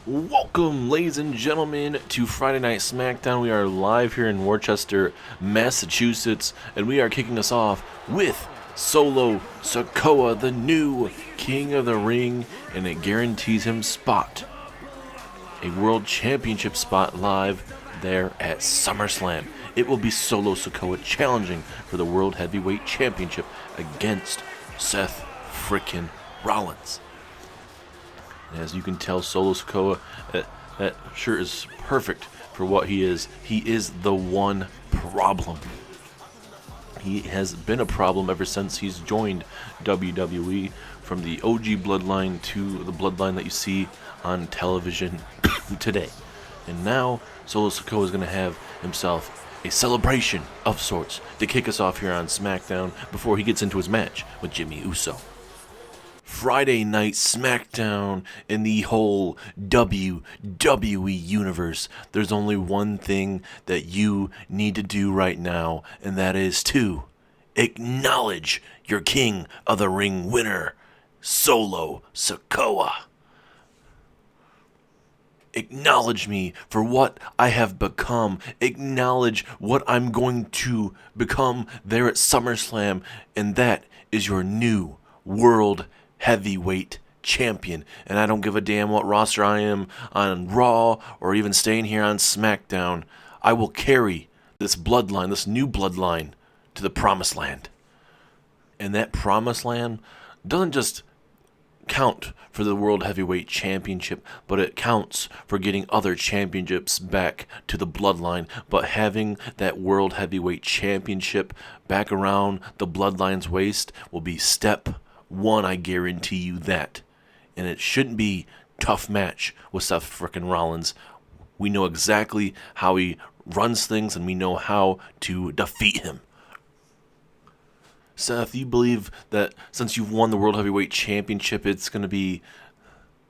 Welcome, ladies and gentlemen, to Friday Night Smackdown. We are live here in Worcester, Massachusetts, and we are kicking us off with Solo Sikoa, the new King of the Ring, and it guarantees him a World Championship spot live there at Summerslam. It will be Solo Sikoa challenging for the World Heavyweight Championship against Seth frickin' Rollins. As you can tell, Solo Sikoa, that shirt is perfect for what he is. He is the one problem. He has been a problem ever since he's joined WWE, from the OG Bloodline to the Bloodline that you see on television today. And now, Solo Sikoa is going to have himself a celebration of sorts to kick us off here on SmackDown before he gets into his match with Jimmy Uso. Friday Night Smackdown in the whole WWE universe. There's only one thing that you need to do right now, and that is to acknowledge your King of the Ring winner, Solo Sikoa. Acknowledge me for what I have become. Acknowledge what I'm going to become there at SummerSlam, and that is your new World Heavyweight Champion. And I don't give a damn what roster I am on Raw or even staying here on SmackDown. I will carry this bloodline, this new bloodline, to the promised land. And that promised land doesn't just count for the World Heavyweight Championship, but it counts for getting other championships back to the bloodline. But having that World Heavyweight Championship back around the bloodline's waist will be step one, I guarantee you that. And it shouldn't be tough match with Seth frickin' Rollins. We know exactly how he runs things, and we know how to defeat him. Seth, you believe that since you've won the World Heavyweight Championship, it's going to be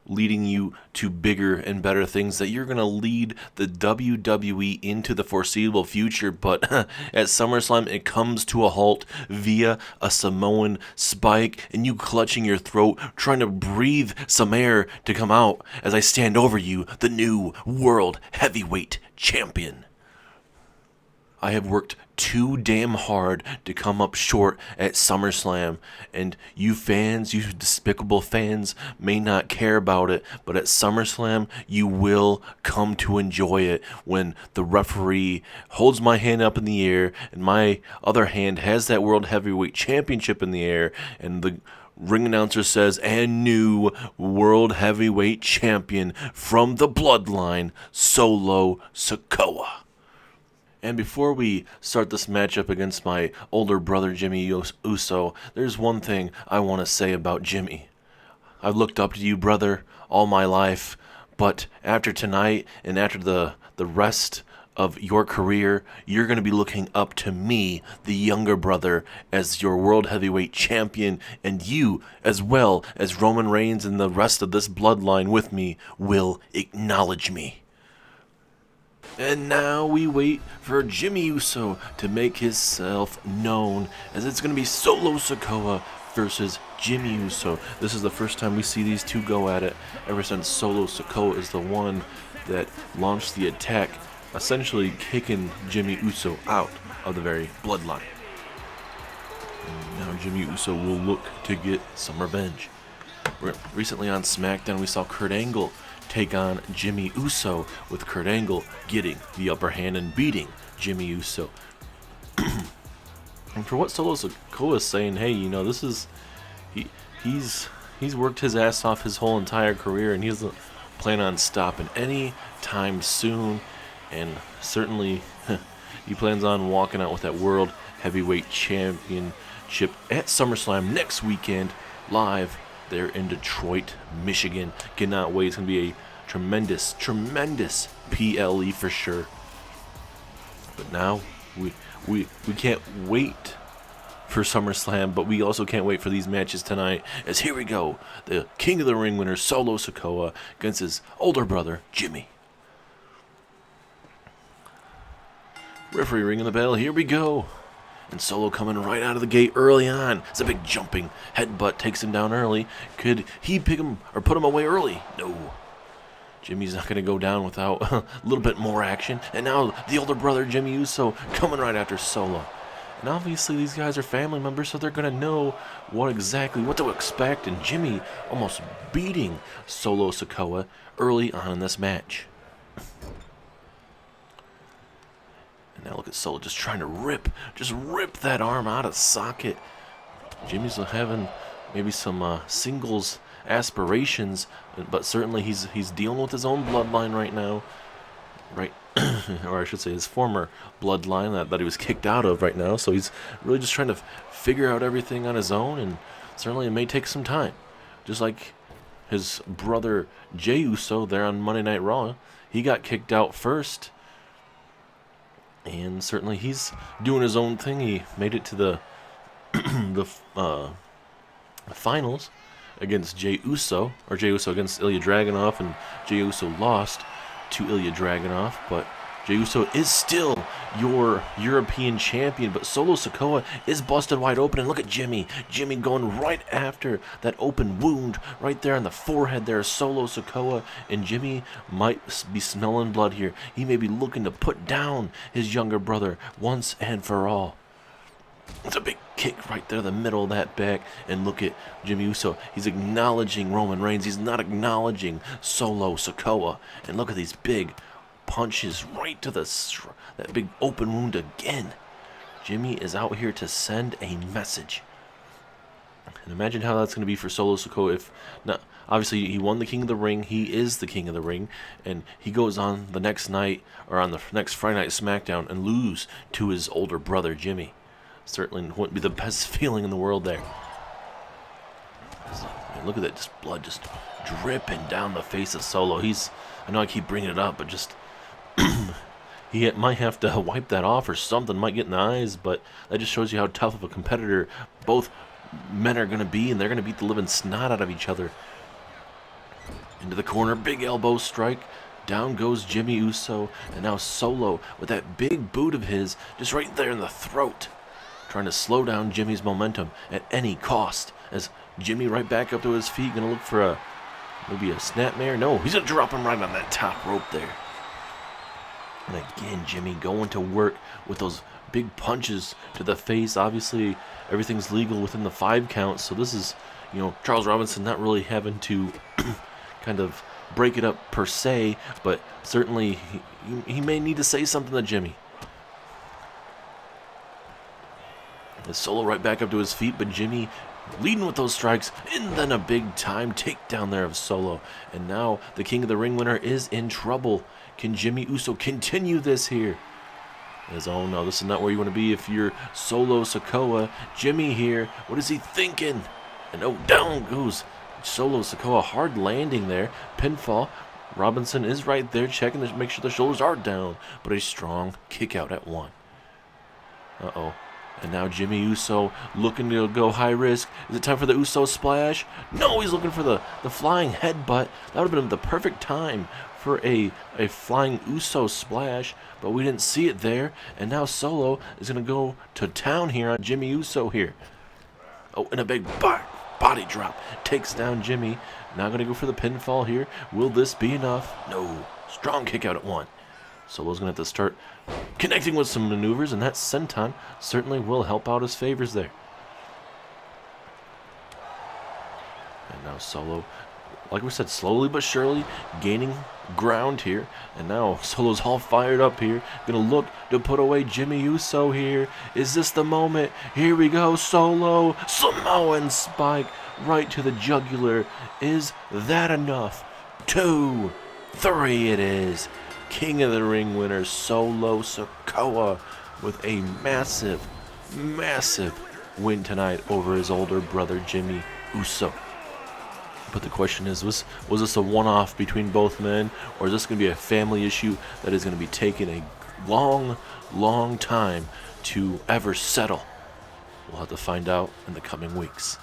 leading you to bigger and better things, that you're going to lead the WWE into the foreseeable future, but at SummerSlam it comes to a halt via a Samoan spike, and you clutching your throat, trying to breathe some air to come out as I stand over you, the new World Heavyweight Champion. I have worked too damn hard to come up short at SummerSlam, and you fans, you despicable fans, may not care about it, but at SummerSlam, you will come to enjoy it when the referee holds my hand up in the air, and my other hand has that World Heavyweight Championship in the air, and the ring announcer says, "And new World Heavyweight Champion from the Bloodline, Solo Sikoa." And before we start this matchup against my older brother Jimmy Uso, there's one thing I want to say about Jimmy. I've looked up to you, brother, all my life, but after tonight and after the rest of your career, you're going to be looking up to me, the younger brother, as your World Heavyweight Champion, and you, as well as Roman Reigns and the rest of this bloodline with me, will acknowledge me. And now we wait for Jimmy Uso to make himself known, as it's going to be Solo Sikoa versus Jimmy Uso. This is the first time we see these two go at it ever since Solo Sikoa is the one that launched the attack, essentially kicking Jimmy Uso out of the very bloodline. And now Jimmy Uso will look to get some revenge. Recently on SmackDown, we saw Kurt Angle take on Jimmy Uso, with Kurt Angle getting the upper hand and beating Jimmy Uso. And for what Solo Sikoa is saying, hey, you know, this is he's worked his ass off his whole entire career, and he doesn't plan on stopping any time soon, and certainly he plans on walking out with that World Heavyweight Championship at SummerSlam next weekend, live there in Detroit, Michigan. Cannot wait. It's going to be a tremendous PLE for sure. But now we can't wait for SummerSlam, but we also can't wait for these matches tonight, as here we go. The King of the Ring winner, Solo Sikoa, against his older brother, Jimmy. Referee ringing the bell. Here we go. And Solo coming right out of the gate early on. It's a big jumping headbutt, takes him down early. Could he pick him or put him away early? No. Jimmy's not going to go down without a little bit more action. And now the older brother, Jimmy Uso, coming right after Solo. And obviously these guys are family members, so they're going to know what to expect. And Jimmy almost beating Solo Sikoa early on in this match. And now look at Solo just trying to rip that arm out of socket. Jimmy's having maybe some singles aspirations, but certainly he's dealing with his own bloodline right now, right? Or I should say his former bloodline that he was kicked out of right now. So he's really just trying to figure out everything on his own, and certainly it may take some time. Just like his brother Jey Uso there on Monday Night Raw, he got kicked out first, and certainly he's doing his own thing. He made it to the finals against Jey Uso against Ilya Dragunov, and Jey Uso lost to Ilya Dragunov, but Jey Uso is still your European champion. But Solo Sikoa is busted wide open, and look at Jimmy going right after that open wound right there on the forehead there, Solo Sikoa, and Jimmy might be smelling blood here. He may be looking to put down his younger brother once and for all. It's a big kick right there in the middle of that back, and look at Jimmy Uso. He's acknowledging Roman Reigns. He's not acknowledging Solo Sikoa. And look at these big punches right to that big open wound again. Jimmy is out here to send a message. And imagine how that's going to be for Solo Sikoa if not. Obviously, he won the King of the Ring. He is the King of the Ring, and he goes on the next night or on the next Friday Night Smackdown and lose to his older brother Jimmy. Certainly wouldn't be the best feeling in the world there. Man, look at that, just blood just dripping down the face of Solo. I know I keep bringing it up, but just he might have to wipe that off or something. Might get in the eyes, but that just shows you how tough of a competitor both men are going to be, and they're going to beat the living snot out of each other. Into the corner, big elbow strike. Down goes Jimmy Uso, and now Solo with that big boot of his just right there in the throat, trying to slow down Jimmy's momentum at any cost. As Jimmy right back up to his feet, going to look for maybe a snapmare. No, he's going to drop him right on that top rope there. And again, Jimmy going to work with those big punches to the face. Obviously, everything's legal within the 5 count, so this is, Charles Robinson not really having to kind of break it up per se, but certainly he may need to say something to Jimmy. The Solo right back up to his feet, but Jimmy leading with those strikes, and then a big time takedown there of Solo. And now the King of the Ring winner is in trouble. Can Jimmy Uso continue this here? Oh no, this is not where you want to be if you're Solo Sikoa. Jimmy here, what is he thinking? And down goes Solo Sikoa, hard landing there. Pinfall. Robinson is right there checking to make sure the shoulders are down, but a strong kick out at 1. And now Jimmy Uso looking to go high risk. Is it time for the Uso splash? No, he's looking for the flying headbutt. That would have been the perfect time for a flying Uso splash, but we didn't see it there. And now Solo is going to go to town here on Jimmy Uso here. And a big body drop. Takes down Jimmy. Now going to go for the pinfall here. Will this be enough? No. Strong kick out at 1. Solo's going to have to start connecting with some maneuvers, and that senton certainly will help out his favors there. And now Solo, like we said, slowly but surely gaining ground here. And now Solo's all fired up here. Going to look to put away Jimmy Uso here. Is this the moment? Here we go, Solo. Samoan spike right to the jugular. Is that enough? 2, 3 it is. King of the Ring winner Solo Sikoa with a massive, massive win tonight over his older brother Jimmy Uso. But the question is, was this a one-off between both men, or is this going to be a family issue that is going to be taking a long, long time to ever settle? We'll have to find out in the coming weeks.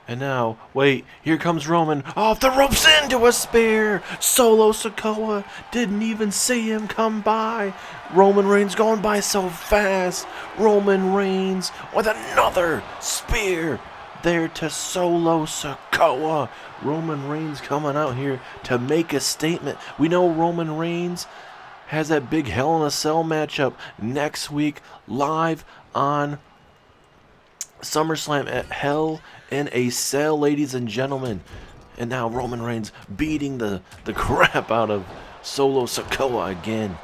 And now, wait, here comes Roman off the ropes into a spear. Solo Sikoa didn't even see him come by. Roman Reigns going by so fast. Roman Reigns with another spear. there to Solo Sikoa. Roman Reigns coming out here to make a statement. We know Roman Reigns has that big Hell in a Cell matchup next week live on SummerSlam at Hell in a Cell, ladies and gentlemen. And now Roman Reigns beating the crap out of Solo Sikoa again.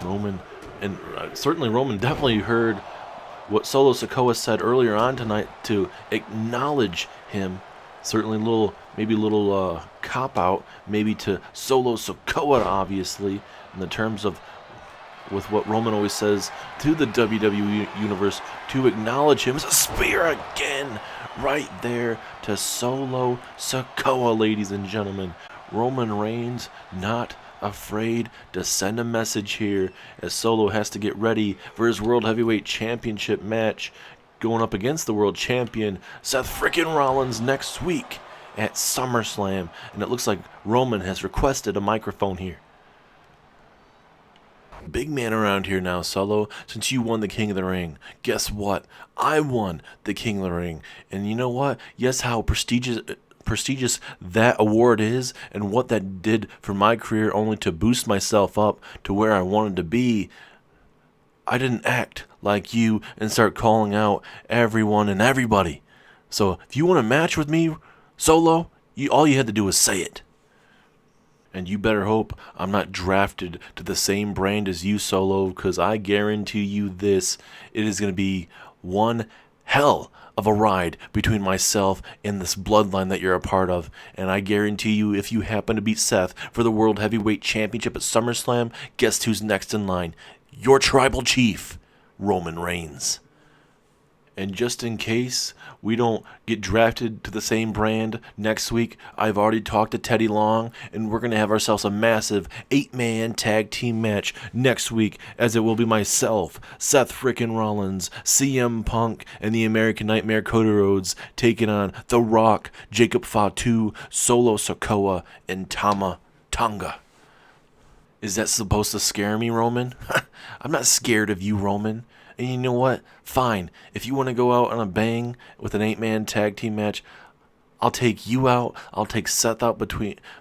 Roman, and certainly Roman definitely heard what Solo Sikoa said earlier on tonight to acknowledge him. Certainly maybe a little cop-out, maybe to Solo Sikoa, obviously, in the terms of with what Roman always says to the WWE Universe, to acknowledge him. It's a spear again, right there to Solo Sikoa, ladies and gentlemen. Roman Reigns not afraid to send a message here as Solo has to get ready for his World Heavyweight Championship match going up against the world champion Seth frickin' Rollins next week at SummerSlam. And it looks like Roman has requested a microphone here. Big man around here now, Solo. Since you won the King of the Ring, guess what? I won the King of the Ring. And you know what? Yes, how prestigious that award is and what that did for my career, only to boost myself up to where I wanted to be. I didn't act like you and start calling out everyone and everybody. So if you want a match with me, Solo, all you had to do was say it. And you better hope I'm not drafted to the same brand as you, Solo, because I guarantee you this, it is going to be one hell of a ride between myself and this bloodline that you're a part of. And I guarantee you, if you happen to beat Seth for the World Heavyweight Championship at SummerSlam, guess who's next in line? Your tribal chief, Roman Reigns. And just in case we don't get drafted to the same brand next week, I've already talked to Teddy Long, and we're going to have ourselves a massive 8-man tag team match next week, as it will be myself, Seth frickin' Rollins, CM Punk, and the American Nightmare Cody Rhodes taking on The Rock, Jacob Fatu, Solo Sikoa, and Tama Tonga. Is that supposed to scare me, Roman? I'm not scared of you, Roman. And you know what? Fine. If you want to go out on a bang with an 8-man tag team match, I'll take you out. I'll take Seth out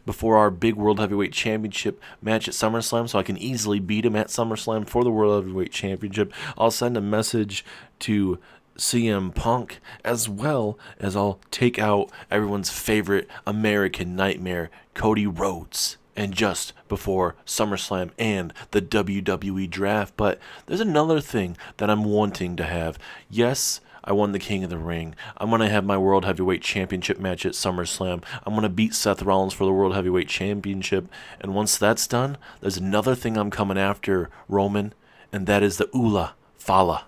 before our big World Heavyweight Championship match at SummerSlam, so I can easily beat him at SummerSlam for the World Heavyweight Championship. I'll send a message to CM Punk, as well as I'll take out everyone's favorite American Nightmare, Cody Rhodes. And just before SummerSlam and the WWE Draft. But there's another thing that I'm wanting to have. Yes, I won the King of the Ring. I'm going to have my World Heavyweight Championship match at SummerSlam. I'm going to beat Seth Rollins for the World Heavyweight Championship. And once that's done, there's another thing I'm coming after, Roman, and that is the Ula Fala.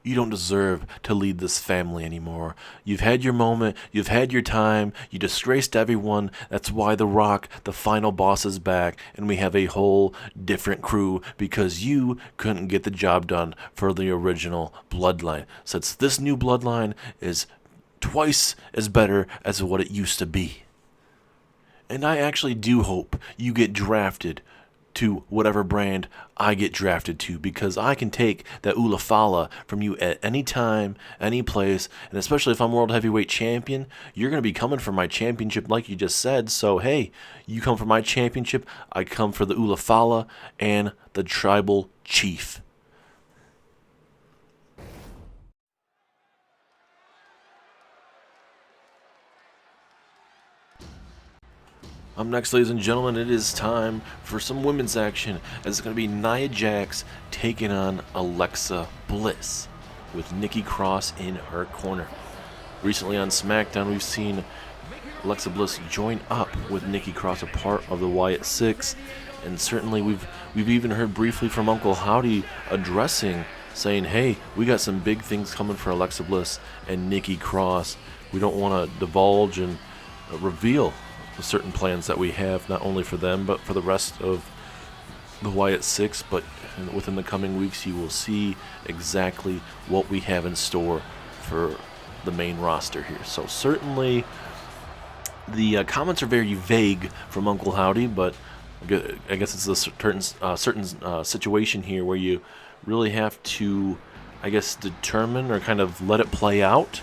You don't deserve to lead this family anymore. You've had your moment. You've had your time. You disgraced everyone. That's why The Rock, the final boss, is back. And we have a whole different crew because you couldn't get the job done for the original Bloodline. Since this new Bloodline is twice as better as what it used to be. And I actually do hope you get drafted to whatever brand I get drafted to, because I can take that Ula Fala from you at any time, any place, and especially if I'm World Heavyweight Champion, you're going to be coming for my championship like you just said. So hey, you come for my championship, I come for the Ula Fala and the Tribal Chief. Up next, ladies and gentlemen, it is time for some women's action, as it's going to be Nia Jax taking on Alexa Bliss with Nikki Cross in her corner. Recently on Smackdown, we've seen Alexa Bliss join up with Nikki Cross, a part of the Wyatt Six, and certainly we've even heard briefly from Uncle Howdy addressing, saying, hey, we got some big things coming for Alexa Bliss and Nikki Cross. We don't want to divulge and reveal the certain plans that we have, not only for them, but for the rest of the Wyatt Six. But within the coming weeks, you will see exactly what we have in store for the main roster here. So certainly the comments are very vague from Uncle Howdy, but I guess it's a certain situation here where you really have to I guess, determine or kind of let it play out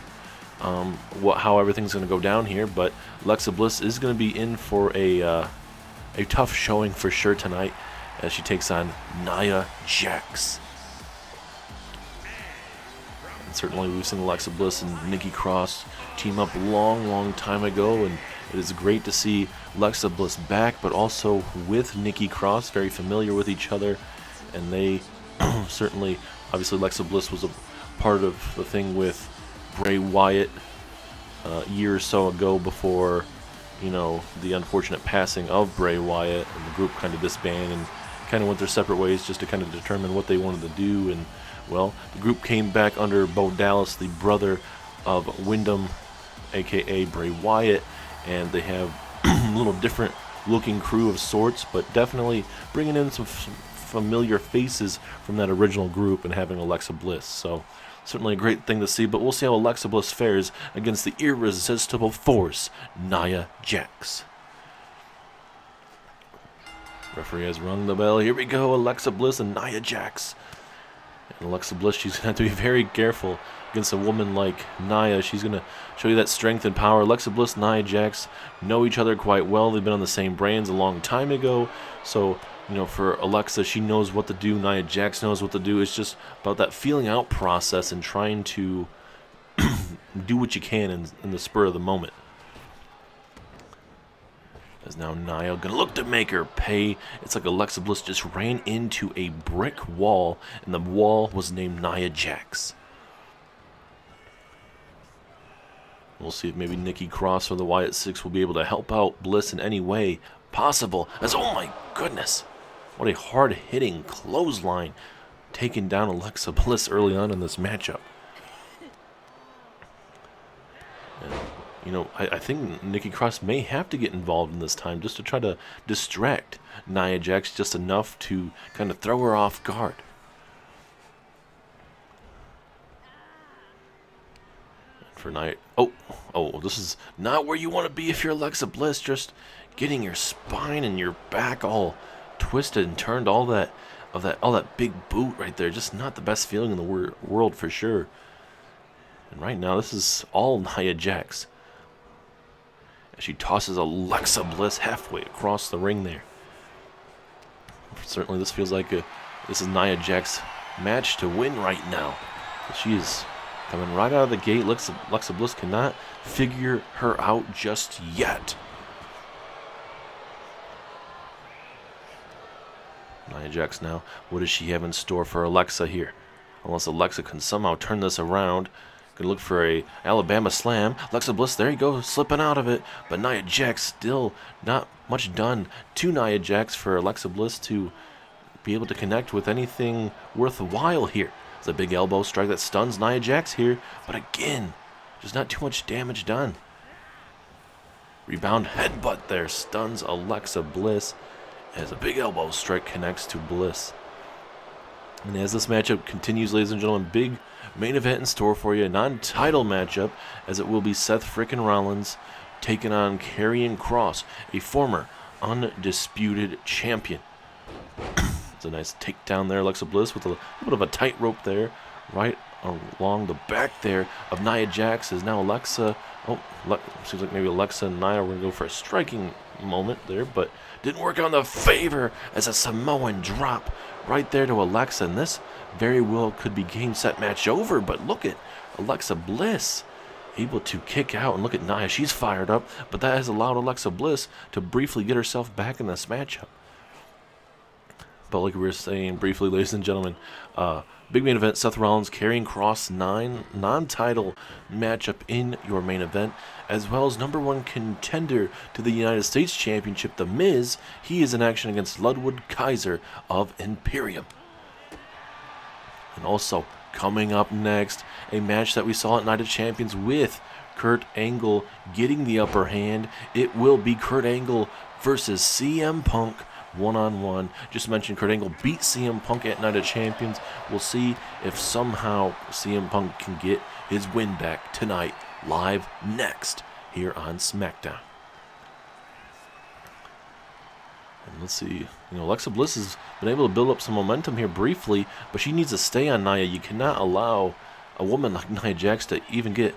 how everything's going to go down here. But Alexa Bliss is going to be in for a tough showing for sure tonight as she takes on Nia Jax. And certainly we've seen Alexa Bliss and Nikki Cross team up a long time ago, and it is great to see Alexa Bliss back, but also with Nikki Cross, very familiar with each other, and they certainly, obviously Alexa Bliss was a part of the thing with Bray Wyatt a year or so ago before, the unfortunate passing of Bray Wyatt, and the group kind of disbanded and kind of went their separate ways just to kind of determine what they wanted to do. And well, the group came back under Bo Dallas, the brother of Wyndham, aka Bray Wyatt, and they have a little different looking crew of sorts, but definitely bringing in some familiar faces from that original group and having Alexa Bliss. So certainly a great thing to see, but we'll see how Alexa Bliss fares against the irresistible force, Nia Jax. Referee has rung the bell. Here we go, Alexa Bliss and Nia Jax. And Alexa Bliss, she's going to have to be very careful against a woman like Nia. She's going to show you that strength and power. Alexa Bliss and Nia Jax know each other quite well. They've been on the same brands a long time ago. So, for Alexa, she knows what to do. Nia Jax knows what to do. It's just about that feeling out process and trying to do what you can in the spur of the moment. As now Nia going to look to make her pay. It's like Alexa Bliss just ran into a brick wall, and the wall was named Nia Jax. We'll see if maybe Nikki Cross or the Wyatt Six will be able to help out Bliss in any way possible. As, oh my goodness, what a hard-hitting clothesline taking down Alexa Bliss early on in this matchup. And, I think Nikki Cross may have to get involved in this time just to try to distract Nia Jax just enough to kind of throw her off guard. For Nia, oh, this is not where you want to be if you're Alexa Bliss. Just getting your spine and your back all twisted and turned, all that big boot right there. Just not the best feeling in the world for sure. And right now, this is all Nia Jax. As she tosses Alexa Bliss halfway across the ring there. Certainly, this feels like this is Nia Jax's match to win right now. She is coming right out of the gate. Alexa Bliss cannot figure her out just yet. Nia Jax now, what does she have in store for Alexa here? Unless Alexa can somehow turn this around. Gonna look for a Alabama slam. Alexa Bliss, there you go, slipping out of it. But Nia Jax, still not much done to Nia Jax for Alexa Bliss to be able to connect with anything worthwhile here. It's a big elbow strike that stuns Nia Jax here. But again, just not too much damage done. Rebound headbutt there stuns Alexa Bliss as a big elbow strike connects to Bliss. And as this matchup continues, ladies and gentlemen, big main event in store for you. A non-title matchup, as it will be Seth frickin' Rollins taking on Karrion Kross, a former undisputed champion. It's a nice takedown there, Alexa Bliss, with a little bit of a tightrope there, right along the back there of Nia Jax. Is now Alexa. Seems like maybe Alexa and Nia were going to go for a striking moment there, but didn't work out in the favor as a Samoan drop right there to Alexa. And this very well could be game, set, match over. But look at Alexa Bliss able to kick out. And look at Nia. She's fired up. But that has allowed Alexa Bliss to briefly get herself back in this matchup. But like we were saying briefly, ladies and gentlemen, big main event, Seth Rollins, Karrion Kross, non-title matchup in your main event, as well as #1 contender to the United States Championship, The Miz. He is in action against Ludwig Kaiser of Imperium. And also, coming up next, a match that we saw at Night of Champions with Kurt Angle getting the upper hand. It will be Kurt Angle versus CM Punk. One-on-one. Just mentioned Kurt Angle beat CM Punk at Night of Champions. We'll see if somehow CM Punk can get his win back tonight, live next here on Smackdown. And let's see. Alexa Bliss has been able to build up some momentum here briefly, but she needs to stay on Nia. You cannot allow a woman like Nia Jax to even get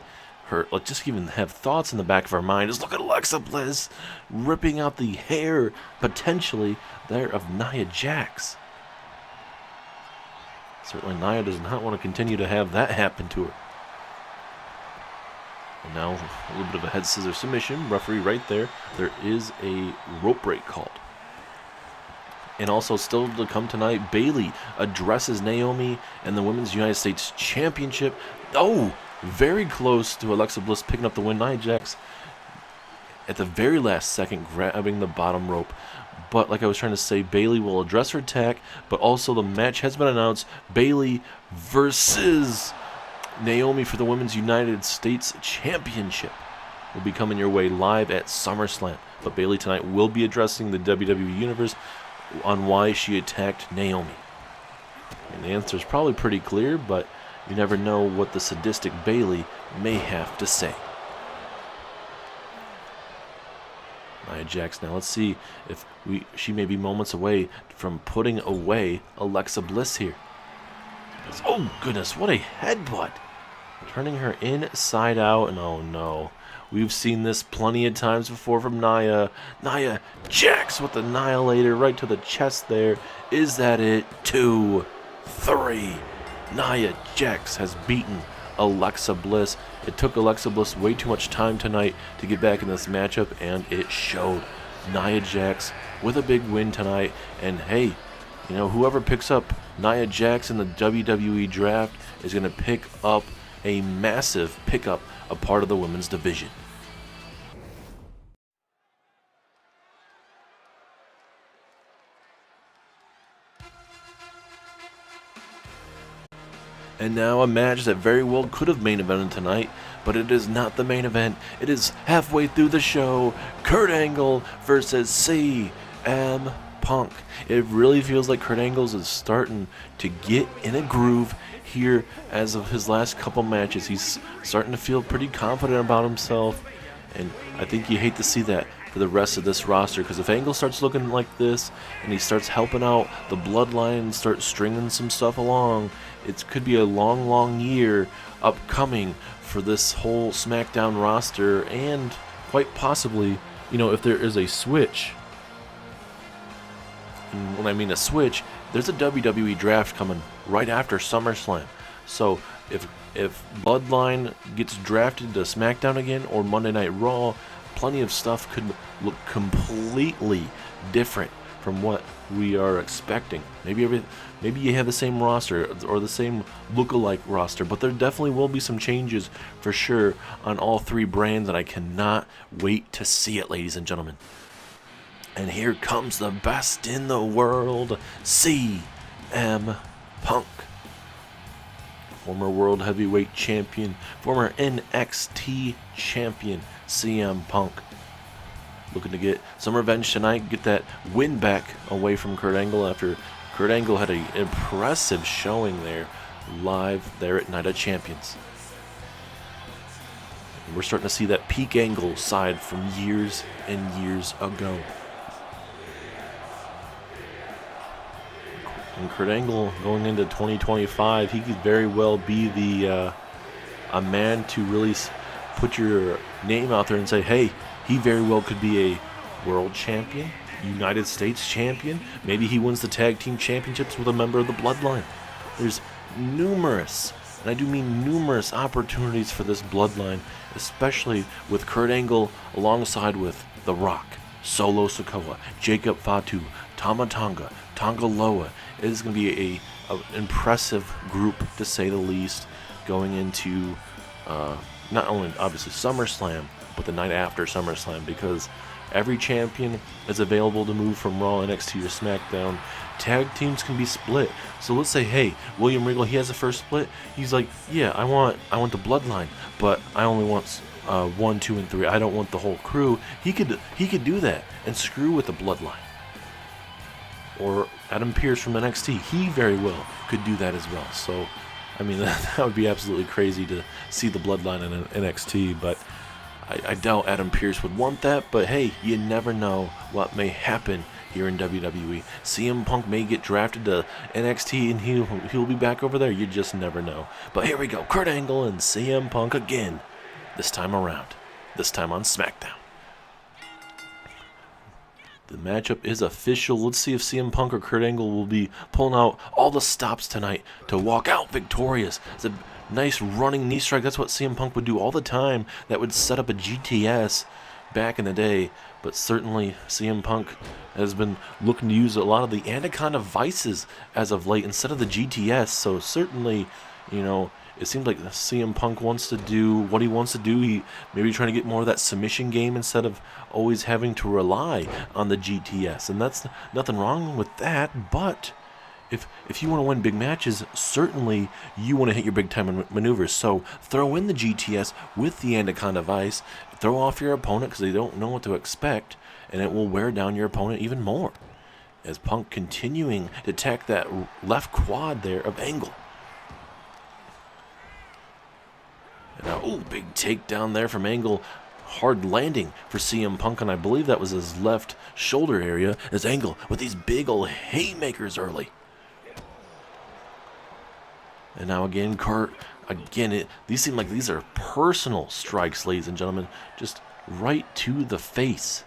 her, like, just even have thoughts in the back of her mind. Just look at Alexa Bliss ripping out the hair, potentially, there of Nia Jax. Certainly Nia does not want to continue to have that happen to her. And now a little bit of a head scissor submission. Referee right there. There is a rope break called. And also still to come tonight, Bayley addresses Naomi and the Women's United States Championship. Oh, very close to Alexa Bliss picking up the win. Nia Jax at the very last second grabbing the bottom rope. But like I was trying to say, Bayley will address her attack, but also the match has been announced. Bayley versus Naomi for the Women's United States Championship will be coming your way live at SummerSlam. But Bayley tonight will be addressing the WWE Universe on why she attacked Naomi. And the answer is probably pretty clear, but you never know what the sadistic Bayley may have to say. Nia Jax now, let's see if she may be moments away from putting away Alexa Bliss here. Oh goodness, what a headbutt. Turning her inside out, and oh no. We've seen this plenty of times before from Nia. Nia Jax with the Annihilator right to the chest there. Is that it? 2, 3. Nia Jax has beaten Alexa Bliss. It took Alexa Bliss way too much time tonight to get back in this matchup, and it showed. Nia Jax with a big win tonight. And hey, whoever picks up Nia Jax in the WWE draft is going to pick up a massive pickup, a part of the women's division. And now a match that very well could have main evented tonight, but it is not the main event. It is halfway through the show. Kurt Angle versus CM Punk. It really feels like Kurt Angle is starting to get in a groove here as of his last couple matches. He's starting to feel pretty confident about himself, and I think you hate to see that for the rest of this roster, because if Angle starts looking like this and he starts helping out the Bloodline and starts stringing some stuff along, it could be a long year upcoming for this whole Smackdown roster, and quite possibly, if there is a switch. And when I mean a switch, there's a WWE draft coming right after SummerSlam. So if Bloodline gets drafted to SmackDown again or Monday Night Raw, plenty of stuff could look completely different from what we are expecting. Maybe you have the same roster or the same look-alike roster, but there definitely will be some changes for sure on all three brands, and I cannot wait to see it, ladies and gentlemen. And here comes the best in the world, CM Punk. Former World Heavyweight Champion, former NXT Champion, CM Punk. Looking to get some revenge tonight, get that win back away from Kurt Angle after Kurt Angle had an impressive showing there, live there at Night of Champions. And we're starting to see that peak Angle side from years and years ago. And Kurt Angle going into 2025, he could very well be a man to really put your name out there and say, hey, he very well could be a world champion, United States champion. Maybe he wins the tag team championships with a member of the Bloodline. There's numerous, and I do mean numerous, opportunities for this Bloodline, especially with Kurt Angle alongside with The Rock, Solo Sikoa, Jacob Fatu, Tama Tonga, Tonga Loa. It is going to be an impressive group, to say the least, going into not only obviously SummerSlam, but the night after SummerSlam, because every champion is available to move from Raw, NXT, or SmackDown. Tag teams can be split. So let's say, hey, William Regal, he has a first split. He's like, yeah, I want the Bloodline, but I only want 1, 2, and 3. I don't want the whole crew. He could do that and screw with the Bloodline. Or Adam Pearce from NXT, he very well could do that as well. So, I mean, that would be absolutely crazy to see the Bloodline in NXT, but I doubt Adam Pearce would want that. But hey, you never know what may happen here in WWE. CM Punk may get drafted to NXT and he'll be back over there. You just never know. But here we go. Kurt Angle and CM Punk again. This time around. This time on Smackdown. The matchup is official. Let's see if CM Punk or Kurt Angle will be pulling out all the stops tonight to walk out victorious. It's a nice running knee strike. That's what CM Punk would do all the time. That would set up a GTS back in the day. But certainly CM Punk has been looking to use a lot of the Anaconda Vices as of late instead of the GTS. So certainly, you know, it seems like CM Punk wants to do what he wants to do. He maybe trying to get more of that submission game instead of always having to rely on the GTS. And that's nothing wrong with that. But if you want to win big matches, certainly you want to hit your big time maneuvers. So throw in the GTS with the Anaconda Vice. Throw off your opponent because they don't know what to expect. And it will wear down your opponent even more. As Punk continuing to attack that left quad there of Angle. Now, oh, big takedown there from Angle. Hard landing for CM Punk, and I believe that was his left shoulder area. As Angle with these big old haymakers early. And now again, Kurt. Again, these seem like these are personal strikes, ladies and gentlemen. Just right to the face.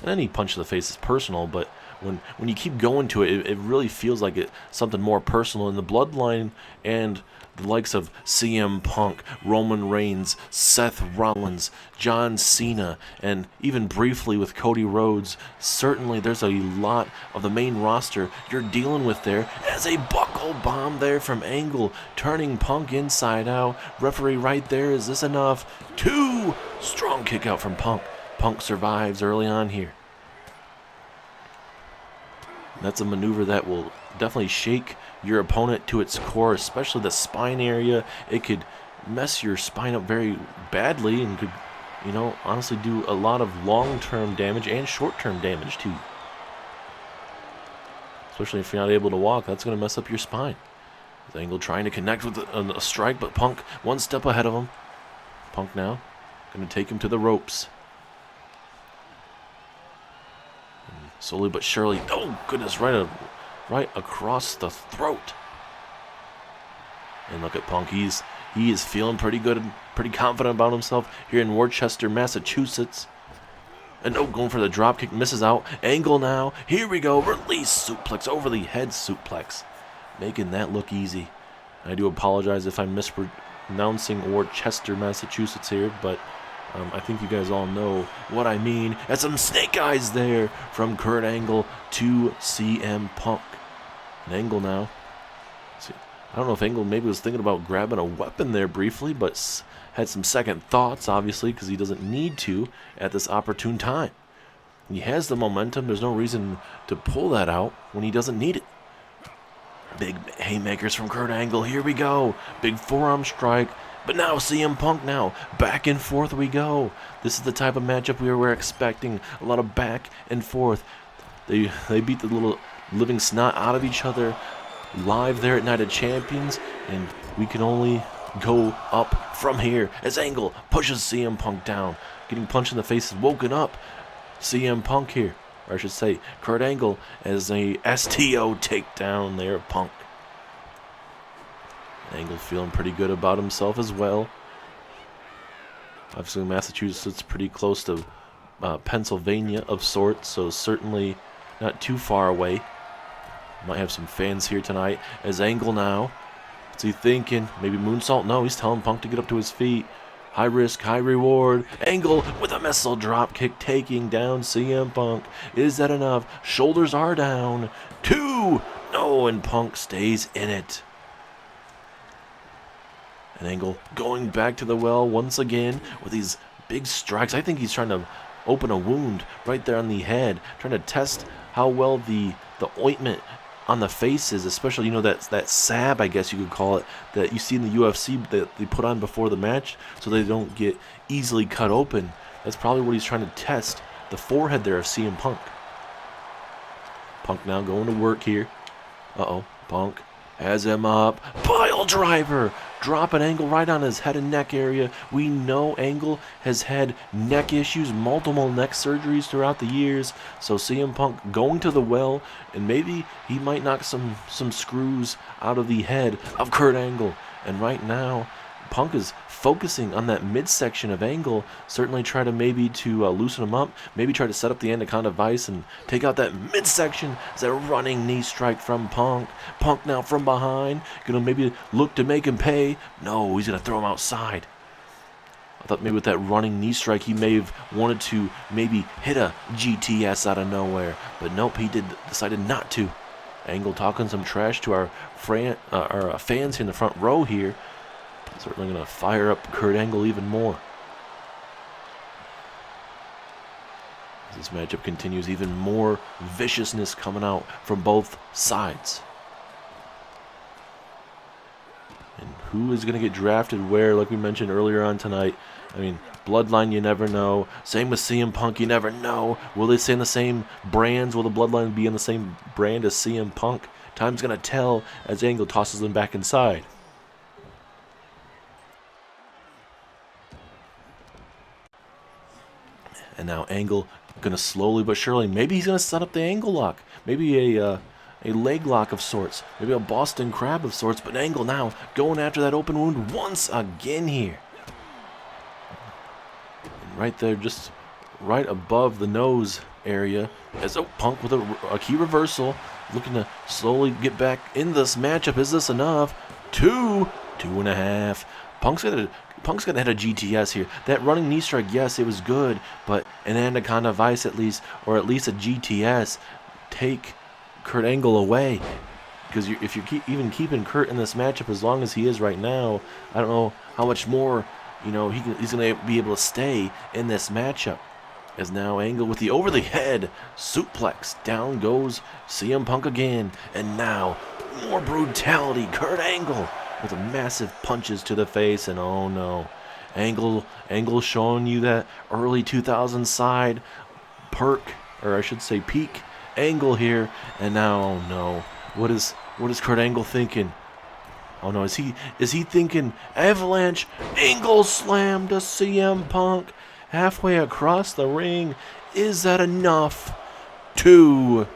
And any punch to the face is personal, but when you keep going to it, it really feels like it's something more personal. In the Bloodline and the likes of CM Punk, Roman Reigns, Seth Rollins, John Cena, and even briefly with Cody Rhodes, certainly there's a lot of the main roster you're dealing with there. As a buckle bomb there from Angle, turning Punk inside out. Referee right there, is this enough? 2! Strong kick out from Punk. Punk survives early on here. That's a maneuver that will definitely shake your opponent to its core, especially the spine area. It could mess your spine up very badly and could, you know, honestly do a lot of long-term damage and short-term damage to you. Especially if you're not able to walk, that's going to mess up your spine. Angle trying to connect with a strike, but Punk one step ahead of him. Punk now going to take him to the ropes. Slowly but surely, oh goodness, right across the throat. And look at Punk, he is feeling pretty good, pretty confident about himself here in Worcester, Massachusetts. And oh, going for the dropkick, misses out. Angle now, here we go, release suplex, over the head suplex. Making that look easy. I do apologize if I'm mispronouncing Worcester, Massachusetts here, but I think you guys all know what I mean. And some snake eyes there from Kurt Angle to CM Punk. And Angle now. See, I don't know if Angle maybe was thinking about grabbing a weapon there briefly, but had some second thoughts, obviously, because he doesn't need to at this opportune time. He has the momentum. There's no reason to pull that out when he doesn't need it. Big haymakers from Kurt Angle. Here we go. Big forearm strike. But now CM Punk now. Back and forth we go. This is the type of matchup we were expecting. A lot of back and forth. They beat the little living snot out of each other live there at Night of Champions. And we can only go up from here as Angle pushes CM Punk down. Getting punched in the face is woken up. CM Punk here. Or I should say Kurt Angle as a STO takedown there of Punk. Angle feeling pretty good about himself as well. Obviously, Massachusetts pretty close to Pennsylvania of sorts, so certainly not too far away. Might have some fans here tonight. As Angle now, what's he thinking? Maybe moonsault? No, he's telling Punk to get up to his feet. High risk, high reward. Angle with a missile drop kick taking down CM Punk. Is that enough? Shoulders are down. 2! No, and Punk stays in it. And Angle going back to the well once again with these big strikes. I think he's trying to open a wound right there on the head, trying to test how well the ointment on the face is, especially, you know, that salve, I guess you could call it, that you see in the UFC that they put on before the match so they don't get easily cut open. That's probably what he's trying to test, the forehead there of CM Punk. Punk now going to work here. Uh-oh, Punk has him up. Pile driver dropping Angle right on his head and neck area. We know Angle has had neck issues, multiple neck surgeries throughout the years. So CM Punk going to the well, and maybe he might knock some screws out of the head of Kurt Angle. And right now, Punk is focusing on that midsection of Angle, certainly try to maybe to loosen him up, maybe try to set up the Anaconda Vice and take out that midsection. It's a running knee strike from Punk. Punk now from behind, gonna maybe look to make him pay. No, he's gonna throw him outside. I thought maybe with that running knee strike he may have wanted to maybe hit a GTS out of nowhere, but nope, he decided not to. Angle talking some trash to our fans here in the front row here. Certainly going to fire up Kurt Angle even more. As this matchup continues, even more viciousness coming out from both sides. And who is going to get drafted where, like we mentioned earlier on tonight? I mean, Bloodline, you never know. Same with CM Punk, you never know. Will they stay in the same brands? Will the Bloodline be in the same brand as CM Punk? Time's going to tell as Angle tosses them back inside. And now Angle going to slowly but surely, maybe he's going to set up the Angle lock. Maybe a leg lock of sorts. Maybe a Boston Crab of sorts. But Angle now going after that open wound once again here. And right there, just right above the nose area, as Punk with a key reversal. Looking to slowly get back in this matchup. Is this enough? 2.5. Punk's gonna hit a GTS here. That running knee strike, yes, it was good, but an Anaconda Vice at least, or at least a GTS, take Kurt Angle away. Because if you're even keeping Kurt in this matchup as long as he is right now, I don't know how much more, he's gonna be able to stay in this matchup. As now Angle with the over the head suplex, down goes CM Punk again, and now more brutality. Kurt Angle with massive punches to the face, and oh no, Angle showing you that early 2000s side peak Angle here, and now oh no, what is Kurt Angle thinking? Oh no, is he thinking avalanche Angle slam to CM Punk halfway across the ring? Is that enough? 2-3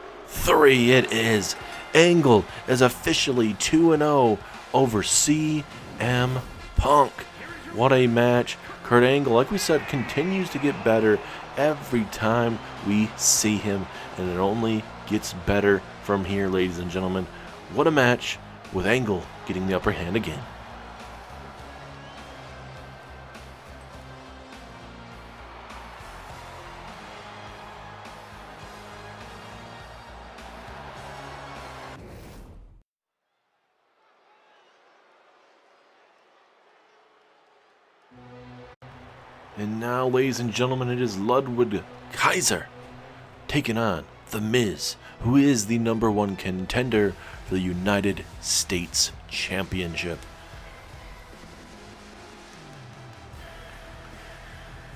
it is. Angle is officially 2-0 over CM Punk. What a match. Kurt Angle, like we said, continues to get better every time we see him, and it only gets better from here, ladies and gentlemen. What a match, with Angle getting the upper hand again. And now, ladies and gentlemen, it is Ludwig Kaiser taking on The Miz, who is the #1 contender for the United States Championship.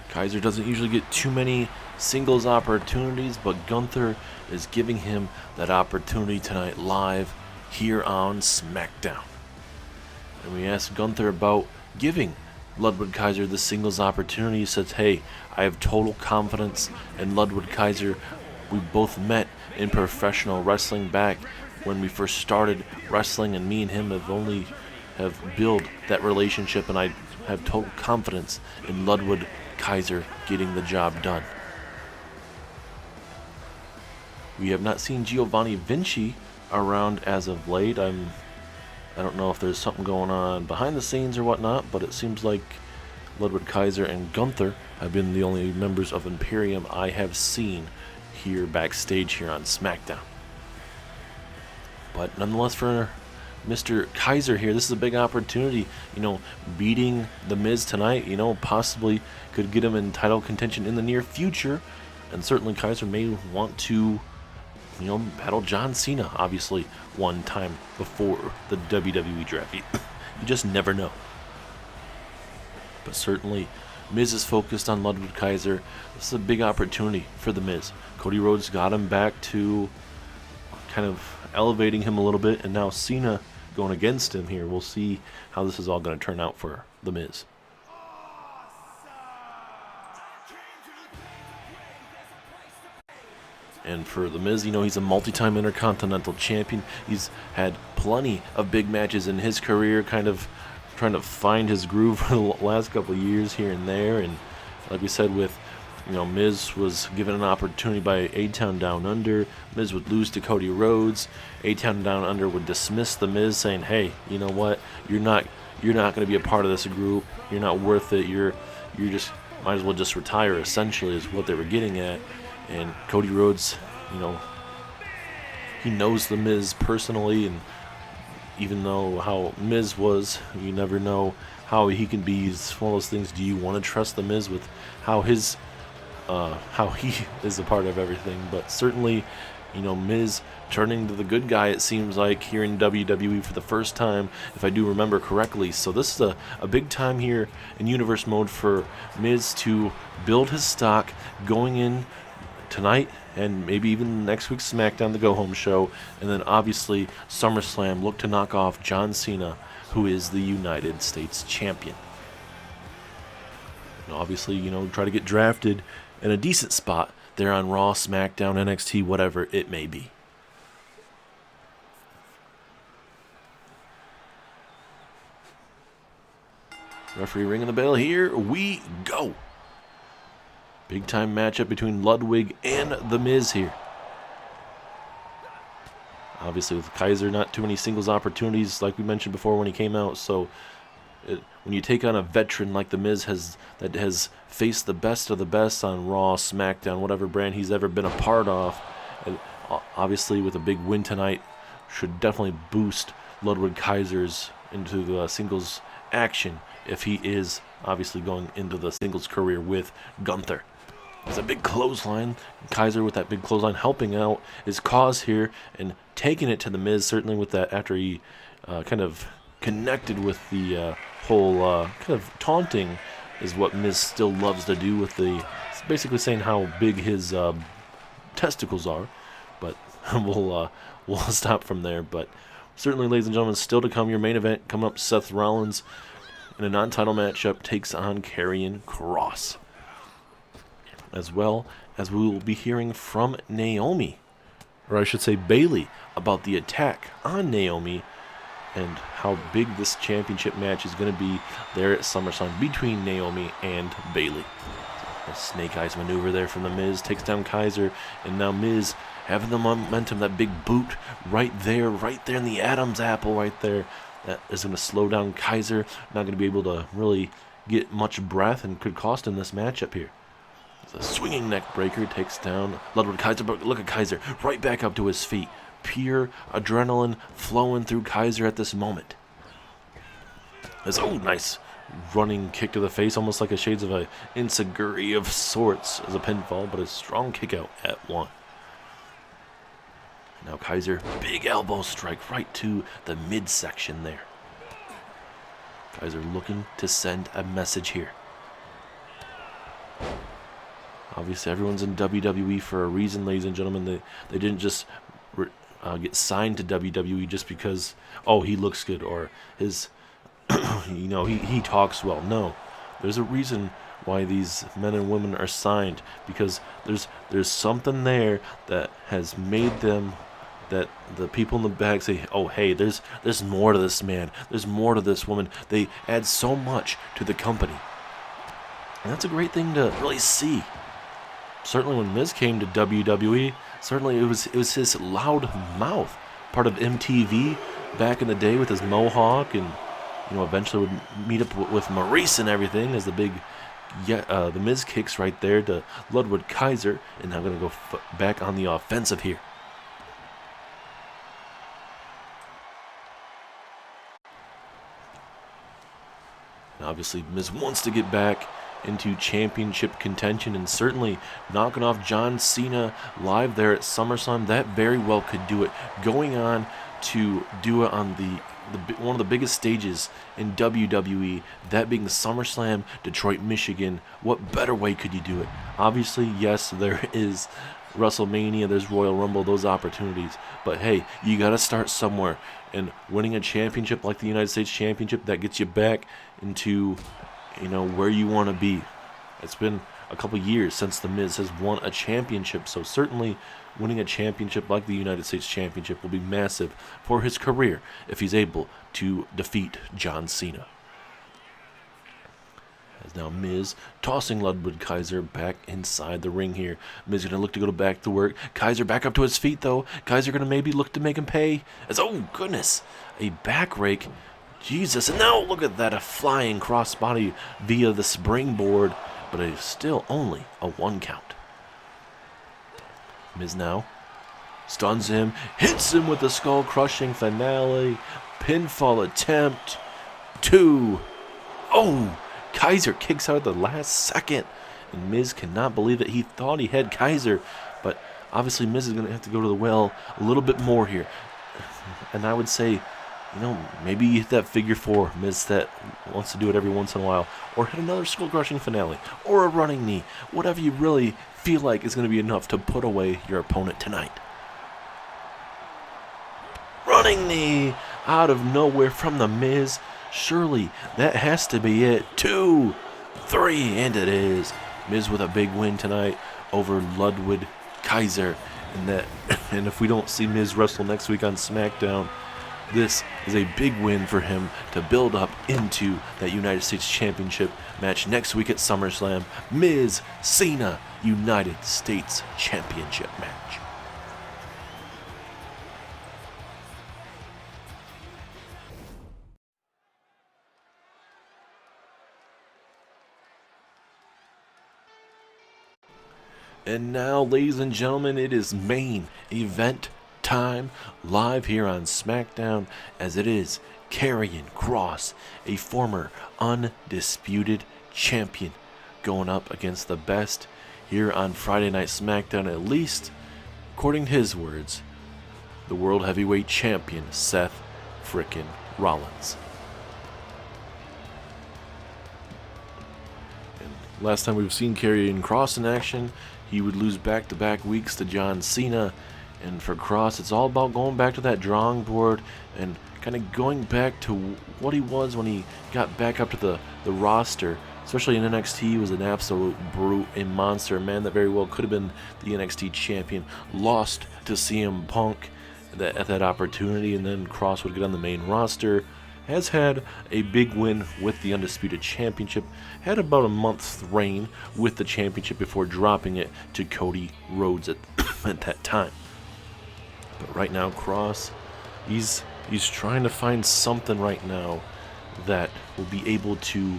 Kaiser doesn't usually get too many singles opportunities, but Gunther is giving him that opportunity tonight live here on Smackdown. And we asked Gunther about giving Ludwig Kaiser the singles opportunity. He says, hey, I have total confidence in Ludwig Kaiser. We both met in professional wrestling back when we first started wrestling, and me and him have built that relationship, and I have total confidence in Ludwig Kaiser getting the job done. We have not seen Giovanni Vinci around as of late. I don't know if there's something going on behind the scenes or whatnot, but it seems like Ludwig Kaiser and Gunther have been the only members of Imperium I have seen here backstage here on SmackDown. But nonetheless, for Mr. Kaiser here, this is a big opportunity. Beating The Miz tonight, possibly could get him in title contention in the near future. And certainly Kaiser may want to battle John Cena, obviously, one time before the WWE draft. You just never know. But certainly, Miz is focused on Ludwig Kaiser. This is a big opportunity for The Miz. Cody Rhodes got him back to kind of elevating him a little bit, and now Cena going against him here. We'll see how this is all going to turn out for The Miz. And for The Miz, he's a multi-time Intercontinental Champion. He's had plenty of big matches in his career, kind of trying to find his groove for the last couple of years here and there. And like we said, with Miz was given an opportunity by A-Town Down Under. Miz would lose to Cody Rhodes. A-Town Down Under would dismiss The Miz, saying, "Hey, you know what? You're not going to be a part of this group. You're not worth it. You're just might as well just retire." Essentially, is what they were getting at. And Cody Rhodes, he knows The Miz personally, and even though how Miz was, you never know how he can be. It's one of those things. Do you want to trust The Miz with how he is a part of everything? But certainly, Miz turning to the good guy, it seems like, here in WWE for the first time, if I do remember correctly. So this is a big time here in Universe Mode for Miz to build his stock going in tonight and maybe even next week's Smackdown, the go-home show, and then obviously SummerSlam, look to knock off John Cena, who is the United States Champion. And obviously, try to get drafted in a decent spot there on Raw, SmackDown, NXT, whatever it may be. Referee ringing the bell. Here we go. Big time matchup between Ludwig and The Miz here. Obviously with Kaiser, not too many singles opportunities like we mentioned before when he came out. So when you take on a veteran like The Miz that has faced the best of the best on Raw, SmackDown, whatever brand he's ever been a part of, and obviously with a big win tonight, should definitely boost Ludwig Kaiser's into the singles action if he is obviously going into the singles career with Gunther. There's a big clothesline. Kaiser with that big clothesline helping out his cause here and taking it to The Miz, certainly with that after he kind of connected with the whole kind of taunting is what Miz still loves to do with it's basically saying how big his testicles are. But we'll stop from there. But certainly, ladies and gentlemen, still to come, your main event coming up, Seth Rollins in a non-title matchup takes on Karrion Kross. As well as we will be hearing from Naomi, or I should say Bayley, about the attack on Naomi and how big this championship match is going to be there at SummerSlam between Naomi and Bayley. A snake eyes maneuver there from The Miz, takes down Kaiser, and now Miz having the momentum, that big boot right there in the Adam's apple right there. That is going to slow down Kaiser, not going to be able to really get much breath and could cost him this matchup here. A swinging neck breaker takes down Ludwig Kaiser, but look at Kaiser right back up to his feet. Pure adrenaline flowing through Kaiser at this moment. Nice running kick to the face, almost like a shades of a enziguri of sorts as a pinfall, but a strong kick out at one. Now Kaiser, big elbow strike right to the midsection there. Kaiser looking to send a message here. Obviously, everyone's in WWE for a reason, ladies and gentlemen. They didn't just get signed to WWE just because, he looks good or his, he talks well. No, there's a reason why these men and women are signed, because there's something there that has made them, that the people in the back say, oh, hey, there's more to this man. There's more to this woman. They add so much to the company. And that's a great thing to really see. Certainly when Miz came to WWE, certainly it was his loud mouth, part of MTV back in the day with his mohawk, and eventually would meet up with Maurice and everything as the Miz kicks right there to Ludwig Kaiser, and now going to go back on the offensive here. And obviously Miz wants to get back into championship contention, and certainly knocking off John Cena live there at SummerSlam, that very well could do it. Going on to do it on one of the biggest stages in WWE, that being the SummerSlam, Detroit, Michigan. What better way could you do it? Obviously, yes, there is WrestleMania, there's Royal Rumble, those opportunities. But hey, you got to start somewhere. And winning a championship like the United States Championship, that gets you back into, where you want to be. It's been a couple years since The Miz has won a championship, so certainly winning a championship like the United States Championship will be massive for his career if he's able to defeat John Cena. As now Miz tossing Ludwig Kaiser back inside the ring here. Miz going to look to go back to work. Kaiser back up to his feet, though. Kaiser going to maybe look to make him pay. Oh, goodness. A back rake. Jesus. And now look at that. A flying crossbody via the springboard. But it is still only a 1 count. Miz now stuns him. Hits him with the skull-crushing finale. Pinfall attempt. 2. Oh! Kaiser kicks out at the last second, and Miz cannot believe it. He thought he had Kaiser, but obviously Miz is going to have to go to the well a little bit more here. And I would say, maybe hit that figure 4, Miz that wants to do it every once in a while, or hit another skull-crushing finale, or a running knee, whatever you really feel like is going to be enough to put away your opponent tonight. Running knee out of nowhere from the Miz. Surely that has to be it. 2, 3, and it is. Miz with a big win tonight over Ludwig Kaiser. And if we don't see Miz wrestle next week on Smackdown, this is a big win for him to build up into that United States Championship match next week at SummerSlam. Miz Cena United States Championship match. And now, ladies and gentlemen, it is main event time live here on Smackdown, as it is Karrion Kross, a former undisputed champion, going up against the best here on Friday Night Smackdown, at least according to his words, the World Heavyweight Champion Seth frickin' Rollins. And last time we've seen Karrion Kross in action, he would lose back-to-back weeks to John Cena. And for Kross, it's all about going back to that drawing board and kind of going back to what he was when he got back up to the roster. Especially in NXT, he was an absolute brute, a monster, a man that very well could have been the NXT champion. Lost to CM Punk at that opportunity, and then Kross would get on the main roster. Has had a big win with the Undisputed Championship, had about a month's reign with the championship before dropping it to Cody Rhodes at that time. But right now, Kross, he's trying to find something right now that will be able to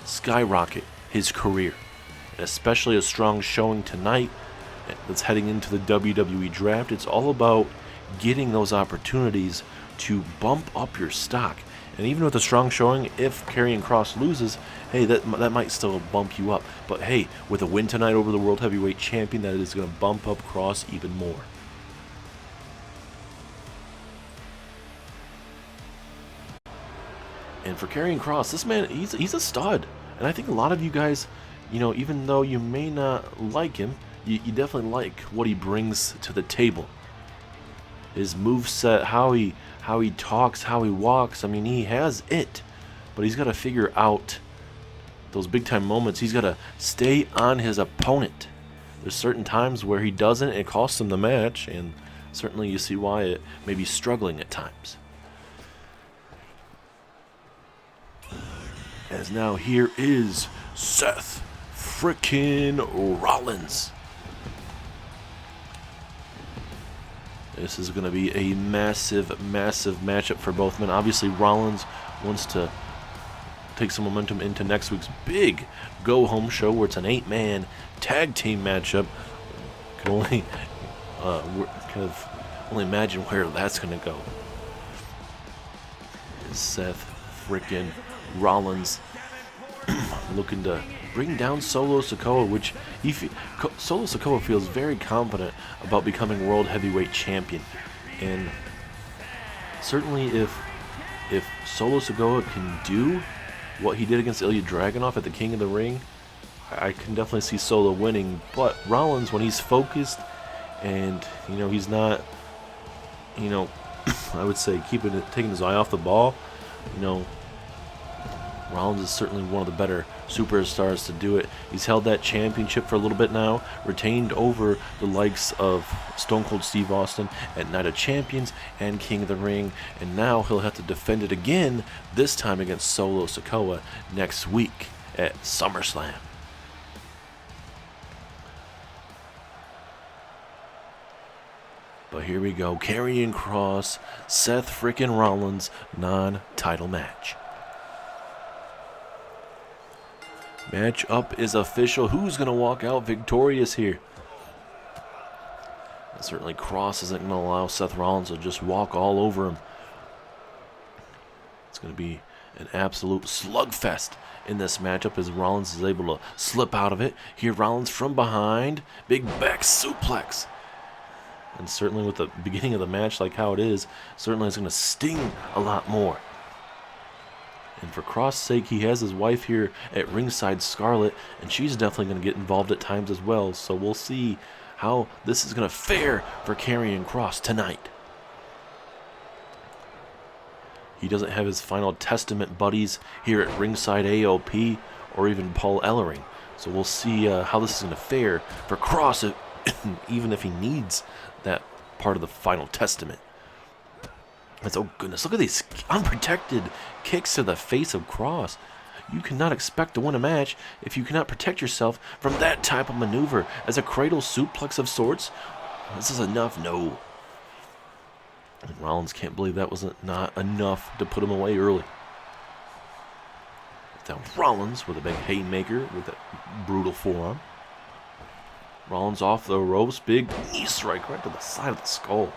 skyrocket his career, and especially a strong showing tonight that's heading into the WWE Draft. It's all about getting those opportunities to bump up your stock. And even with a strong showing, if Karrion Kross loses, hey, that might still bump you up. But hey, with a win tonight over the World Heavyweight Champion, that is going to bump up Kross even more. And for Karrion Kross, this man, he's a stud. And I think a lot of you guys, even though you may not like him, you definitely like what he brings to the table. His moveset, how he talks, how he walks. I mean, he has it, but he's got to figure out those big time moments. He's got to stay on his opponent. There's certain times where he doesn't, it costs him the match, and certainly you see why it may be struggling at times. As now here is Seth frickin' Rollins. This is going to be a massive, massive matchup for both men. Obviously, Rollins wants to take some momentum into next week's big go-home show, where it's an 8-man tag team matchup. Can only only imagine where that's going to go. Seth frickin' Rollins looking to bring down Solo Sikoa, which Solo Sikoa feels very confident about becoming World Heavyweight Champion. And certainly if Solo Sikoa can do what he did against Ilya Dragunov at the King of the Ring, I can definitely see Solo winning, but Rollins, when he's focused and, he's not, I would say taking his eye off the ball, Rollins is certainly one of the better superstars to do it. He's held that championship for a little bit now, retained over the likes of Stone Cold Steve Austin at Night of Champions and King of the Ring, and now he'll have to defend it again, this time against Solo Sikoa next week at SummerSlam. But here we go, Karrion Kross, Seth frickin' Rollins, non-title match. Match up is official. Who's going to walk out victorious here? And certainly Kross isn't going to allow Seth Rollins to just walk all over him. It's going to be an absolute slugfest in this matchup as Rollins is able to slip out of it. Here Rollins from behind. Big back suplex. And certainly with the beginning of the match like how it is, certainly it's going to sting a lot more. And for Kross' sake, he has his wife here at ringside, Scarlett, and she's definitely going to get involved at times as well. So we'll see how this is going to fare for Karrion Kross tonight. He doesn't have his Final Testament buddies here at ringside, AOP, or even Paul Ellering. So we'll see how this is going to fare for Kross, even if he needs that part of the Final Testament. Oh goodness, look at these unprotected kicks to the face of Kross. You cannot expect to win a match if you cannot protect yourself from that type of maneuver. As a cradle suplex of sorts, this is enough, no. And Rollins can't believe that wasn't not enough to put him away early. Down Rollins with a big haymaker with that brutal forearm. Rollins off the ropes, big knee strike right to the side of the skull.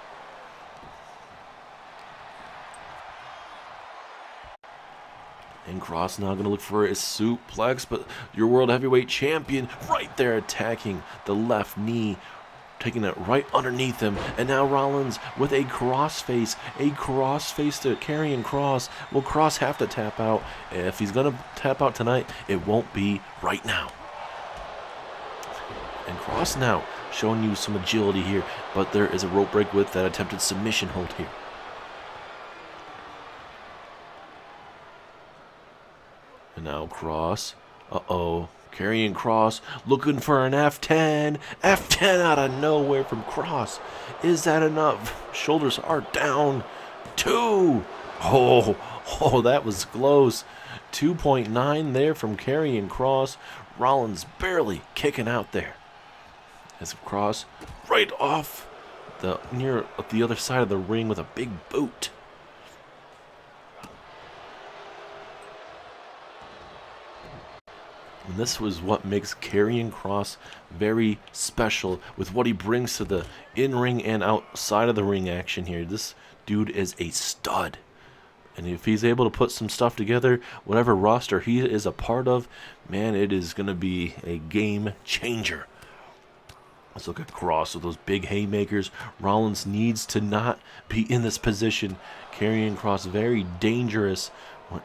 And Kross now going to look for his suplex, but your World Heavyweight Champion right there attacking the left knee, taking it right underneath him. And now Rollins with a crossface to Karrion Kross. Will Kross have to tap out? If he's going to tap out tonight, it won't be right now. And Kross now showing you some agility here, but there is a rope break with that attempted submission hold here. And now Kross. Karrion Kross looking for an F10. F10 out of nowhere from Kross. Is that enough? Shoulders are down. 2. Oh, that was close. 2.9 there from Karrion Kross. Rollins barely kicking out there. As Kross right off near the other side of the ring with a big boot. And this was what makes Karrion Kross very special with what he brings to the in-ring and outside of the ring action here. This dude is a stud. And if he's able to put some stuff together, whatever roster he is a part of, man, it is going to be a game changer. Let's look at Kross with those big haymakers. Rollins needs to not be in this position. Karrion Kross very dangerous,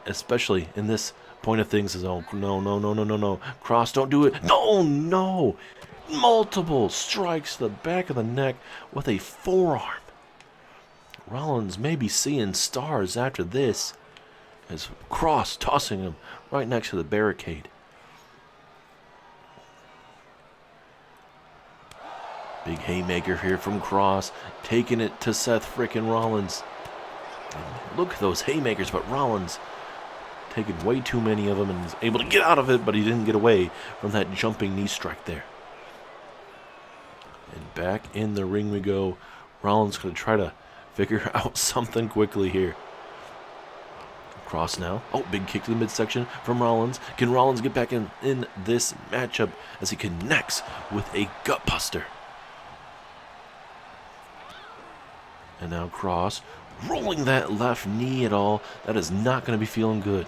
especially in this point of things. Is no. Kross, don't do it. No. Multiple strikes to the back of the neck with a forearm. Rollins may be seeing stars after this, as Kross tossing him right next to the barricade. Big haymaker here from Kross, taking it to Seth frickin' Rollins. And look at those haymakers, but Rollins taking way too many of them and is able to get out of it, but he didn't get away from that jumping knee strike there. And back in the ring we go. Rollins going to try to figure out something quickly here. Kross now. Big kick to the midsection from Rollins. Can Rollins get back in this matchup as he connects with a gutbuster? And now Kross rolling that left knee at all. That is not going to be feeling good.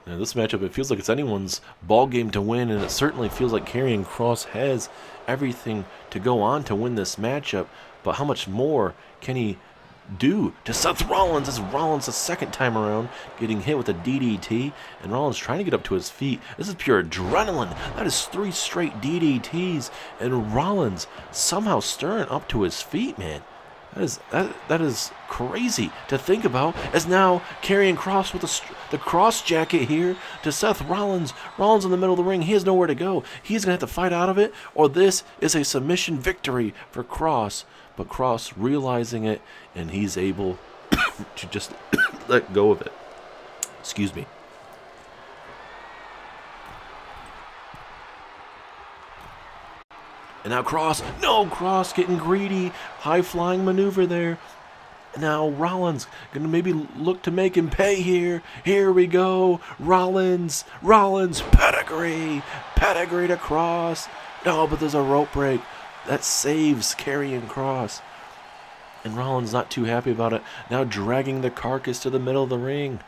Now this matchup, it feels like it's anyone's ball game to win, and it certainly feels like Karrion Kross has everything to go on to win this matchup. But how much more can he do to Seth Rollins as Rollins the second time around getting hit with a DDT, and Rollins trying to get up to his feet. This is pure adrenaline. That is 3 straight DDTs, and Rollins somehow stirring up to his feet, man. That is crazy to think about, as now Karrion Kross with the cross jacket here to Seth Rollins. Rollins in the middle of the ring. He has nowhere to go. He's going to have to fight out of it, or this is a submission victory for Kross. But Kross realizing it, and he's able to just let go of it. Excuse me. And now Kross getting greedy. High-flying maneuver there. Now Rollins going to maybe look to make him pay here. Here we go. Rollins, pedigree to Kross. No, but there's a rope break. That saves Karrion Kross. And Rollins not too happy about it. Now dragging the carcass to the middle of the ring.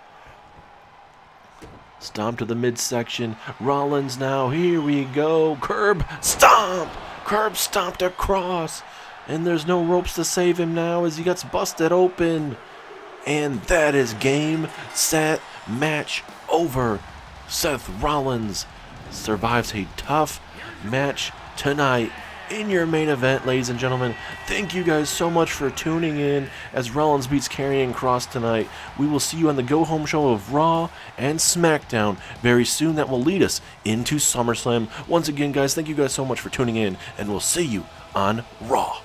Stomp to the midsection. Rollins now. Here we go. Curb stomp to Kross. And there's no ropes to save him now as he gets busted open. And that is game, set, match over. Seth Rollins survives a tough match tonight in your main event, ladies and gentlemen. Thank you guys so much for tuning in as Rollins beats Karrion Kross tonight. We will see you on the go-home show of Raw and Smackdown very soon. That will lead us into SummerSlam. Once again, guys, thank you guys so much for tuning in, and we'll see you on Raw.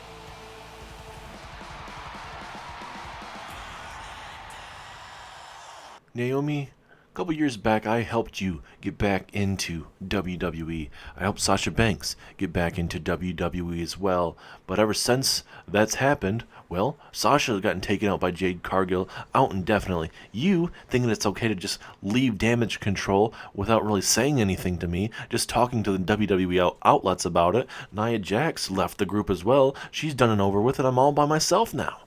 Naomi, a couple years back, I helped you get back into WWE. I helped Sasha Banks get back into WWE as well. But ever since that's happened, well, Sasha has gotten taken out by Jade Cargill out indefinitely. You thinking it's okay to just leave Damage Control without really saying anything to me, just talking to the WWE outlets about it. Nia Jax left the group as well. She's done and over with it. I'm all by myself now.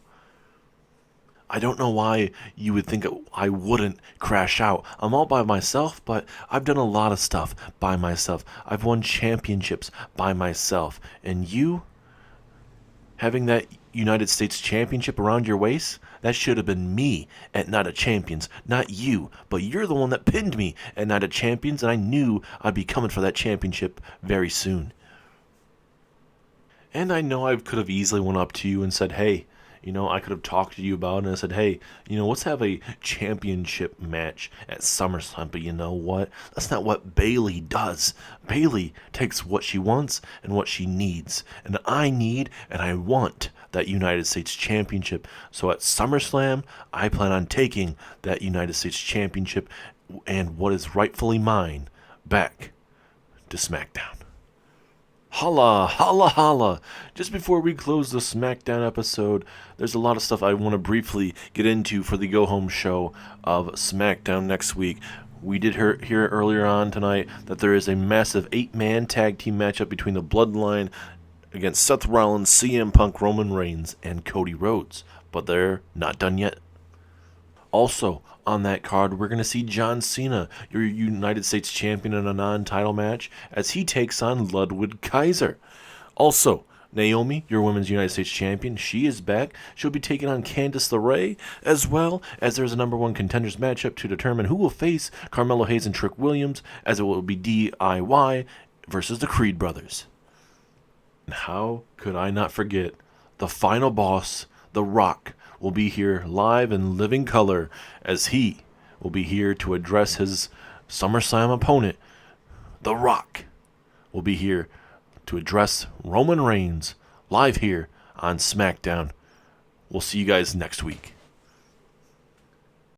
I don't know why you would think I wouldn't crash out. I'm all by myself, but I've done a lot of stuff by myself. I've won championships by myself. And you, having that United States Championship around your waist, that should have been me at Night of Champions, not you. But you're the one that pinned me at Night of Champions, and I knew I'd be coming for that championship very soon. And I know I could have easily went up to you and said, hey, I could have talked to you about it and I said, hey, let's have a championship match at SummerSlam. But you know what? That's not what Bayley does. Bayley takes what she wants and what she needs. And I need and I want that United States Championship. So at SummerSlam, I plan on taking that United States Championship and what is rightfully mine back to SmackDown. Holla, holla, holla. Just before we close the Smackdown episode, there's a lot of stuff I want to briefly get into for the go-home show of Smackdown next week. We did hear earlier on tonight that there is a massive 8-man tag team matchup between the Bloodline against Seth Rollins, CM Punk, Roman Reigns, and Cody Rhodes. But they're not done yet. Also, on that card, we're going to see John Cena, your United States Champion in a non-title match, as he takes on Ludwig Kaiser. Also, Naomi, your Women's United States Champion, she is back. She'll be taking on Candice LeRae, as well as there's a number 1 contenders matchup to determine who will face Carmelo Hayes and Trick Williams, as it will be DIY versus the Creed brothers. And how could I not forget the final boss, The Rock, will be here live in living color as he will be here to address his SummerSlam opponent. The Rock will be here to address Roman Reigns live here on SmackDown. We'll see you guys next week.